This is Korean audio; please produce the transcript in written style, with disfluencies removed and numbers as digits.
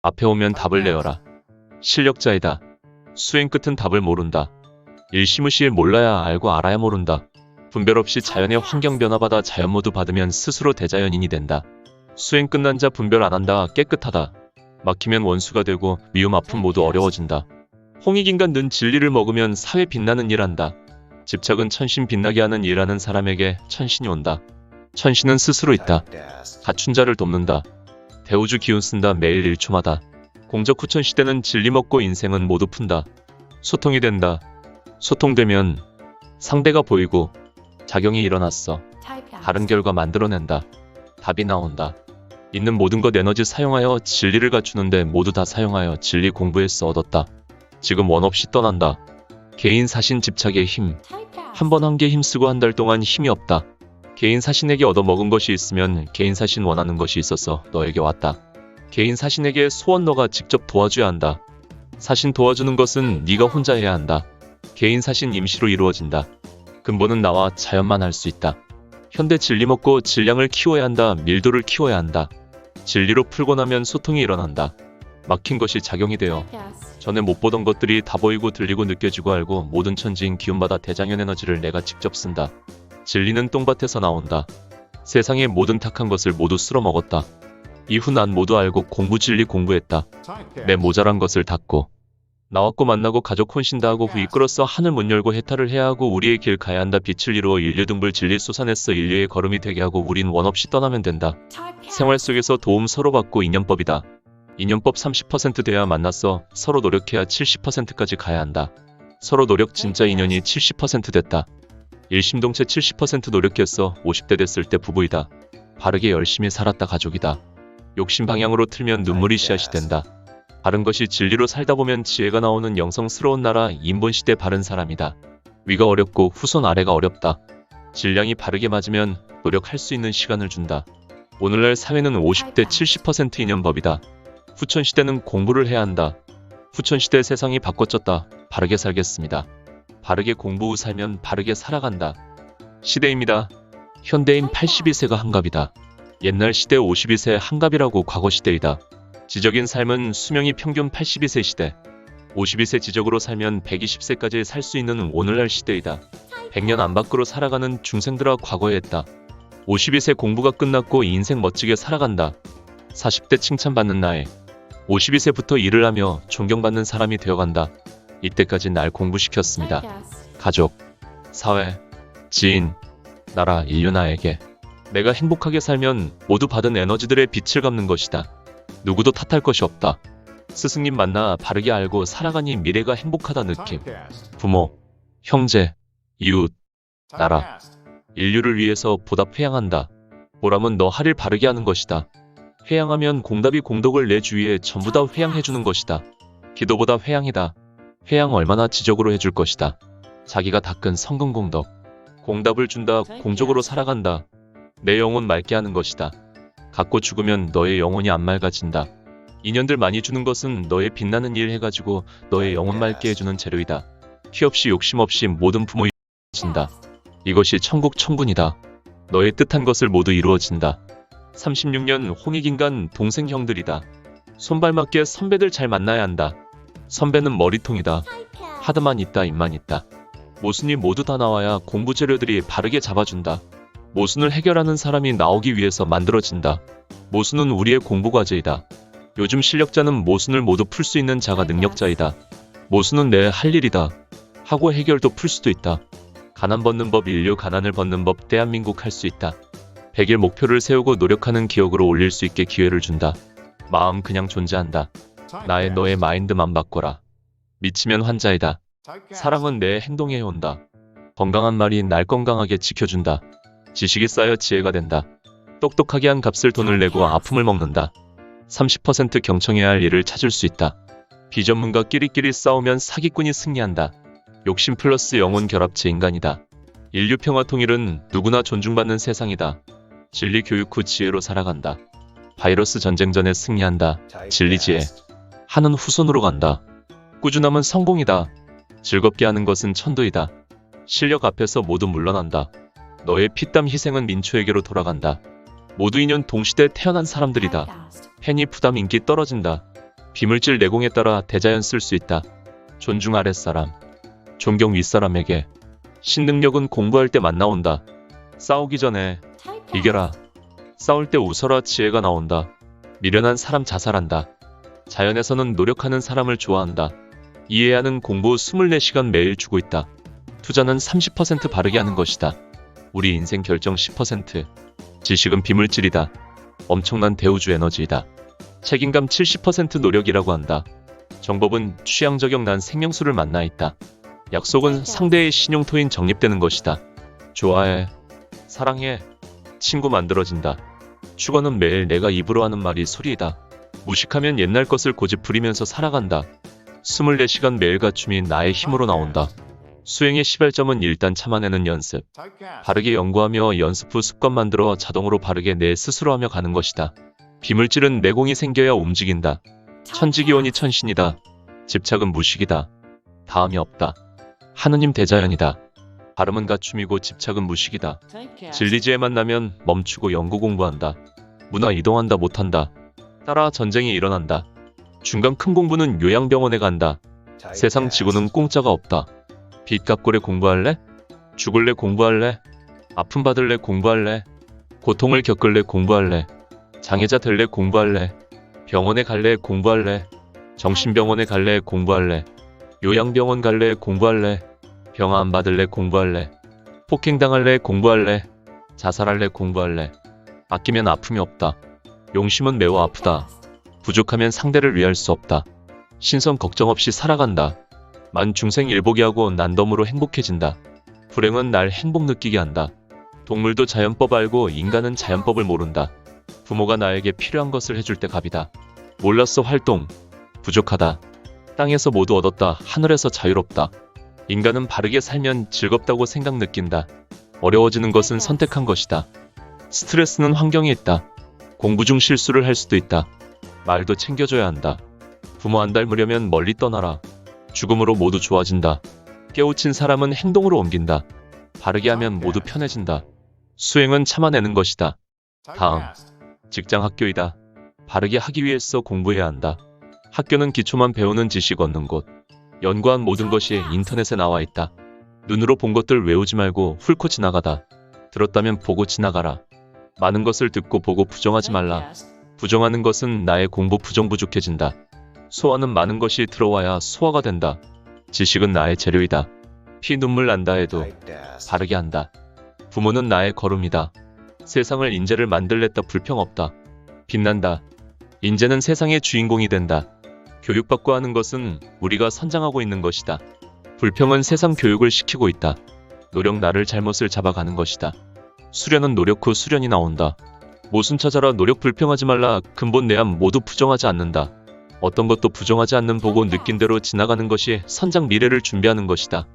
앞에 오면 답을 내어라. 실력자이다. 수행 끝은 답을 모른다. 일시무시일 몰라야 알고 알아야 모른다. 분별 없이 자연의 환경 변화받아 자연 모두 받으면 스스로 대자연인이 된다. 수행 끝난 자 분별 안 한다. 깨끗하다. 막히면 원수가 되고 미움 아픔 모두 어려워진다. 홍익인간 는 진리를 먹으면 사회 빛나는 일 한다. 집착은 천신 빛나게 하는 일하는 사람에게 천신이 온다. 천신은 스스로 있다. 갖춘 자를 돕는다. 대우주 기운 쓴다. 매일 1초마다. 공적 후천 시대는 진리 먹고 인생은 모두 푼다. 소통이 된다. 소통되면 상대가 보이고 작용이 일어났어. 다른 결과 만들어낸다. 답이 나온다. 있는 모든 것 에너지 사용하여 진리를 갖추는데 모두 다 사용하여 진리 공부에서 얻었다. 지금 원 없이 떠난다. 개인 사신 집착의 힘. 한 번 한 개 힘쓰고 한 달 동안 힘이 없다. 개인 사신에게 얻어먹은 것이 있으면 개인 사신 원하는 것이 있어서 너에게 왔다. 개인 사신에게 소원 너가 직접 도와줘야 한다. 사신 도와주는 것은 네가 혼자 해야 한다. 개인 사신 임시로 이루어진다. 근본은 나와 자연만 할 수 있다. 현대 진리 먹고 질량을 키워야 한다. 밀도를 키워야 한다. 진리로 풀고 나면 소통이 일어난다. 막힌 것이 작용이 되어 전에 못 보던 것들이 다 보이고 들리고 느껴지고 알고 모든 천지인 기운받아 대장연 에너지를 내가 직접 쓴다. 진리는 똥밭에서 나온다. 세상의 모든 탁한 것을 모두 쓸어먹었다. 이후 난 모두 알고 공부 진리 공부했다. 내 모자란 것을 닫고 나왔고 만나고 가족 혼신 다하고 후 이끌어서 하늘 문 열고 해탈을 해야 하고 우리의 길 가야 한다. 빛을 이루어 인류 등불 진리 솟아냈어. 인류의 걸음이 되게 하고 우린 원 없이 떠나면 된다. 생활 속에서 도움 서로 받고 인연법이다. 인연법 30% 돼야 만났어. 서로 노력해야 70%까지 가야 한다. 서로 노력 진짜 인연이 70% 됐다. 일심동체 70% 노력했어. 50대 됐을 때 부부이다. 바르게 열심히 살았다. 가족이다. 욕심 방향으로 틀면 눈물이 씨앗이 된다. 바른 것이 진리로 살다 보면 지혜가 나오는 영성스러운 나라 인본시대 바른 사람이다. 위가 어렵고 후손 아래가 어렵다. 질량이 바르게 맞으면 노력할 수 있는 시간을 준다. 오늘날 사회는 50대 70% 인연법이다. 후천시대는 공부를 해야 한다. 후천시대 세상이 바꿔졌다. 바르게 살겠습니다. 바르게 공부 후 살면 바르게 살아간다. 시대입니다. 현대인 82세가 한갑이다. 옛날 시대 52세 한갑이라고 과거 시대이다. 지적인 삶은 수명이 평균 82세 시대. 52세 지적으로 살면 120세까지 살 수 있는 오늘날 시대이다. 100년 안팎으로 살아가는 중생들아 과거에 했다. 52세 공부가 끝났고 인생 멋지게 살아간다. 40대 칭찬받는 나이. 52세부터 일을 하며 존경받는 사람이 되어간다. 이때까지 날 공부시켰습니다. 가족, 사회, 지인, 나라, 인류 나에게. 내가 행복하게 살면 모두 받은 에너지들의 빛을 갚는 것이다. 누구도 탓할 것이 없다. 스승님 만나 바르게 알고 살아가니 미래가 행복하다 느낌. 부모, 형제, 이웃, 나라, 인류를 위해서 보답 회양한다. 보람은 너 할 일 바르게 하는 것이다. 회양하면 공답이 공덕을 내 주위에 전부 다 회양해주는 것이다. 기도보다 회양이다. 회양 얼마나 지적으로 해줄 것이다. 자기가 닦은 성금 공덕. 공답을 준다. 공적으로 살아간다. 내 영혼 맑게 하는 것이다. 갖고 죽으면 너의 영혼이 안 맑아진다. 인연들 많이 주는 것은 너의 빛나는 일 해가지고 너의 영혼 맑게 해주는 재료이다. 티 없이 욕심 없이 모든 부모 이루어진다. 이것이 천국 천군이다. 너의 뜻한 것을 모두 이루어진다. 36년 홍익인간 동생 형들이다. 손발맞게 선배들 잘 만나야 한다. 선배는 머리통이다. 하드만 있다 입만 있다. 모순이 모두 다 나와야 공부 재료들이 바르게 잡아준다. 모순을 해결하는 사람이 나오기 위해서 만들어진다. 모순은 우리의 공부 과제이다. 요즘 실력자는 모순을 모두 풀 수 있는 자가 능력자이다. 모순은 내 할 일이다. 하고 해결도 풀 수도 있다. 가난 벗는 법 인류 가난을 벗는 법 대한민국 할 수 있다. 100일 목표를 세우고 노력하는 기억으로 올릴 수 있게 기회를 준다. 마음 그냥 존재한다. 나의 너의 마인드만 바꿔라. 미치면 환자이다. 사랑은 내 행동에 해온다. 건강한 말이 날 건강하게 지켜준다. 지식이 쌓여 지혜가 된다. 똑똑하게 한 값을 돈을 내고 아픔을 먹는다. 30% 경청해야 할 일을 찾을 수 있다. 비전문가 끼리끼리 싸우면 사기꾼이 승리한다. 욕심 플러스 영혼 결합체 인간이다. 인류 평화 통일은 누구나 존중받는 세상이다. 진리 교육 후 지혜로 살아간다. 바이러스 전쟁 전에 승리한다. 진리 지혜. 하는 후손으로 간다. 꾸준함은 성공이다. 즐겁게 하는 것은 천도이다. 실력 앞에서 모두 물러난다. 너의 피땀 희생은 민초에게로 돌아간다. 모두 인연 동시대 태어난 사람들이다. 팬이 부담 인기 떨어진다. 비물질 내공에 따라 대자연 쓸 수 있다. 존중 아랫사람, 존경 윗사람에게. 신능력은 공부할 때만 나온다. 싸우기 전에 이겨라. 싸울 때 웃어라. 지혜가 나온다. 미련한 사람 자살한다. 자연에서는 노력하는 사람을 좋아한다. 이해하는 공부 24시간 매일 주고 있다. 투자는 30% 바르게 하는 것이다. 우리 인생 결정 10%. 지식은 비물질이다. 엄청난 대우주 에너지이다. 책임감 70% 노력이라고 한다. 정법은 취향 저격 난 생명수를 만나 있다. 약속은 상대의 신용토인 정립되는 것이다. 좋아해, 사랑해, 친구 만들어진다. 축어는 매일 내가 입으로 하는 말이 소리이다. 무식하면 옛날 것을 고집 부리면서 살아간다. 24시간 매일 갖춤이 나의 힘으로 나온다. 수행의 시발점은 일단 참아내는 연습. 바르게 연구하며 연습 후 습관 만들어 자동으로 바르게 내 스스로 하며 가는 것이다. 비물질은 내공이 생겨야 움직인다. 천지기원이 천신이다. 집착은 무식이다. 다음이 없다. 하느님 대자연이다. 발음은 갖춤이고 집착은 무식이다. 진리지에 만나면 멈추고 연구 공부한다. 문화 이동한다 못한다. 따라 전쟁이 일어난다. 중간 큰 공부는 요양병원에 간다. 세상 지구는 공짜가 없다. 빚 갚고래 공부할래? 죽을래 공부할래? 아픔 받을래 공부할래? 고통을 겪을래 공부할래? 장애자 될래 공부할래? 병원에 갈래 공부할래? 정신병원에 갈래 공부할래? 요양병원 갈래 공부할래? 병 안 받을래 공부할래? 폭행당할래 공부할래? 자살할래 공부할래? 아끼면 아픔이 없다. 용심은 매우 아프다. 부족하면 상대를 위할 수 없다. 신선 걱정 없이 살아간다. 만 중생 일복이 하고 난덤으로 행복해진다. 불행은 날 행복 느끼게 한다. 동물도 자연법 알고 인간은 자연법을 모른다. 부모가 나에게 필요한 것을 해줄 때 갑이다. 몰랐어 활동. 부족하다. 땅에서 모두 얻었다. 하늘에서 자유롭다. 인간은 바르게 살면 즐겁다고 생각 느낀다. 어려워지는 것은 선택한 것이다. 스트레스는 환경에 있다. 공부 중 실수를 할 수도 있다. 말도 챙겨줘야 한다. 부모 안 닮으려면 멀리 떠나라. 죽음으로 모두 좋아진다. 깨우친 사람은 행동으로 옮긴다. 바르게 하면 모두 편해진다. 수행은 참아내는 것이다. 다음, 직장 학교이다. 바르게 하기 위해서 공부해야 한다. 학교는 기초만 배우는 지식 얻는 곳. 연구한 모든 것이 인터넷에 나와 있다. 눈으로 본 것들 외우지 말고 훑고 지나가다. 들었다면 보고 지나가라. 많은 것을 듣고 보고 부정하지 말라. 부정하는 것은 나의 공부 부정부족해진다. 소화는 많은 것이 들어와야 소화가 된다. 지식은 나의 재료이다. 피 눈물 난다 해도 바르게 한다. 부모는 나의 걸음이다. 세상을 인재를 만들랬다 불평 없다. 빛난다. 인재는 세상의 주인공이 된다. 교육받고 하는 것은 우리가 선장하고 있는 것이다. 불평은 세상 교육을 시키고 있다. 노력 나를 잘못을 잡아가는 것이다. 수련은 노력 후 수련이 나온다. 모순 찾아라. 노력 불평하지 말라. 근본 내암 모두 부정하지 않는다. 어떤 것도 부정하지 않는 보고 느낀 대로 지나가는 것이 선장 미래를 준비하는 것이다.